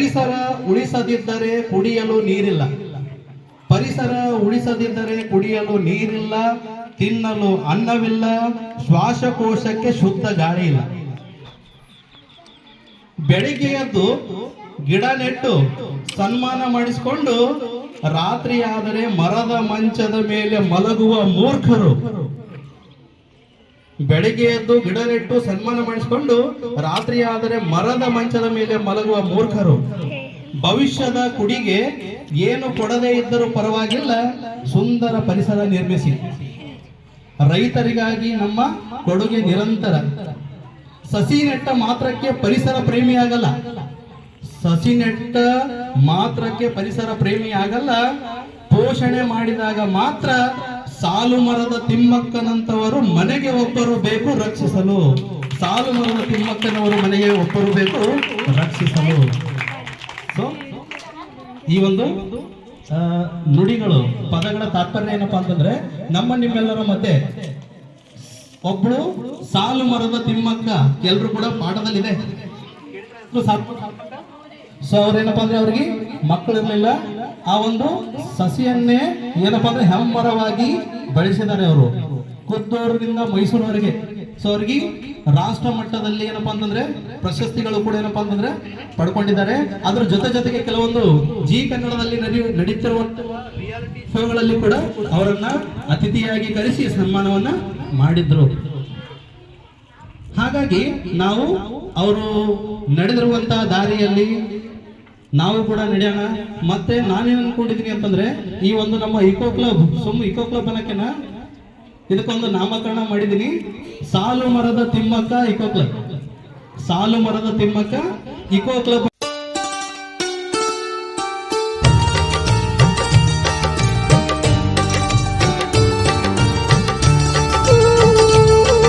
ಪರಿಸರ ಉಳಿಸದಿದ್ದರೆ ಕುಡಿಯಲು ನೀರಿಲ್ಲ. ಪರಿಸರ ಉಳಿಸದಿದ್ದರೆ ಕುಡಿಯಲು ನೀರಿಲ್ಲ, ತಿನ್ನಲು ಅನ್ನವಿಲ್ಲ, ಶ್ವಾಸಕೋಶಕ್ಕೆ ಶುದ್ಧ ಗಾಳಿ ಇಲ್ಲ. ಬೆಳಿಗ್ಗೆ ಎದ್ದು ಗಿಡ ನೆಟ್ಟು ಸನ್ಮಾನ ಮಾಡಿಸಿಕೊಂಡು ರಾತ್ರಿ ಆದರೆ ಮರದ ಮಂಚದ ಮೇಲೆ ಮಲಗುವ ಮೂರ್ಖರು. ಬೆಳಿಗ್ಗೆ ಎದ್ದು ಗಿಡ ನೆಟ್ಟು ಸನ್ಮಾನ ಮಾಡಿಸಿಕೊಂಡು ರಾತ್ರಿ ಆದರೆ ಮರದ ಮಂಚದ ಮೇಲೆ ಮಲಗುವ ಮೂರ್ಖರು. ಭವಿಷ್ಯದ ಕುಡಿಗೆ ಏನು ಕೊಡದೇ ಇದ್ದರೂ ಪರವಾಗಿಲ್ಲ, ಸುಂದರ ಪರಿಸರ ನಿರ್ಮಿಸಿ. ರೈತರಿಗಾಗಿ ನಮ್ಮ ಕೊಡುಗೆ ನಿರಂತರ. ಸಸಿ ನೆಟ್ಟ ಮಾತ್ರಕ್ಕೆ ಪರಿಸರ ಪ್ರೇಮಿ ಆಗಲ್ಲ. ಸಸಿ ನೆಟ್ಟ ಮಾತ್ರಕ್ಕೆ ಪರಿಸರ ಪ್ರೇಮಿ ಆಗಲ್ಲ. ಪೋಷಣೆ ಮಾಡಿದಾಗ ಮಾತ್ರ. ಸಾಲು ಮರದ ತಿಮ್ಮಕ್ಕನಂತವರು ಮನೆಗೆ ಒಬ್ಬರು ಬೇಕು ರಕ್ಷಿಸಲು. ಸಾಲು ಮರದ ತಿಮ್ಮಕ್ಕನವರು ಮನೆಗೆ ಒಬ್ಬರು ಬೇಕು ರಕ್ಷಿಸಲು. ಸೊ ಈ ಒಂದು ನುಡಿಗಳು, ಪದಗಳ ತಾತ್ಪರ್ಯ ಏನಪ್ಪಾ ಅಂತಂದ್ರೆ, ನಮ್ಮ ನಿಮ್ಮೆಲ್ಲರ ಮಧ್ಯೆ ಒಬ್ಳು ಸಾಲು ಮರದ ತಿಮ್ಮಕ್ಕ ಎಲ್ರು ಕೂಡ ಪಾಠದಲ್ಲಿದೆ. ಸೊ ಅವ್ರೇನಪ್ಪಾ ಅಂದ್ರೆ ಅವ್ರಿಗೆ ಮಕ್ಕಳಿರ್ಲಿಲ್ಲ. ಆ ಒಂದು ಸಸಿಯನ್ನೇ ಏನಪ್ಪಾ ಅಂದ್ರೆ ಹೆಮ್ಮರವಾಗಿ ಬೆಳೆಸಿದ್ದಾರೆ ಅವರು, ಕುದ್ದೂರಿನಿಂದ ಮೈಸೂರಿನವರೆಗೆ. ಸೊ ಅವ್ರಿಗೆ ರಾಷ್ಟ್ರ ಮಟ್ಟದಲ್ಲಿ ಏನಪ್ಪಾ ಅಂತಂದ್ರೆ ಪ್ರಶಸ್ತಿಗಳು ಕೂಡ ಏನಪ್ಪಾ ಅಂತಂದ್ರೆ ಪಡ್ಕೊಂಡಿದ್ದಾರೆ. ಅದ್ರ ಜೊತೆಗೆ ಕೆಲವೊಂದು ಜಿ ಕನ್ನಡದಲ್ಲಿ ನಡೀತಿರುವಂತಹ ರಿಯಾಲಿಟಿ ಶೋಗಳಲ್ಲಿ ಕೂಡ ಅವರನ್ನ ಅತಿಥಿಯಾಗಿ ಕರೆಸಿ ಸನ್ಮಾನವನ್ನ ಮಾಡಿದ್ರು. ಹಾಗಾಗಿ ನಾವು ಅವರು ನಡೆದಿರುವಂತಹ ದಾರಿಯಲ್ಲಿ ನಾವು ಕೂಡ ನಡೆಯೋಣ. ಮತ್ತೆ ನಾನೇನು ಅನ್ಕೊಂಡಿದ್ದೀನಿ ಅಂತಂದ್ರೆ, ಈ ಒಂದು ನಮ್ಮ ಇಕೋ ಕ್ಲಬ್ ಇಕೋ ಕ್ಲಬ್ ಅನ್ನೋಕೆನ ಇದಕ್ಕೊಂದು ನಾಮಕರಣ ಮಾಡಿದ್ದೀನಿ. ಸಾಲು ಮರದ ತಿಮ್ಮಕ್ಕ ಇಕೋ ಕ್ಲಬ್. ಸಾಲು ಮರದ ತಿಮ್ಮಕ್ಕ ಇಕೋ ಕ್ಲಬ್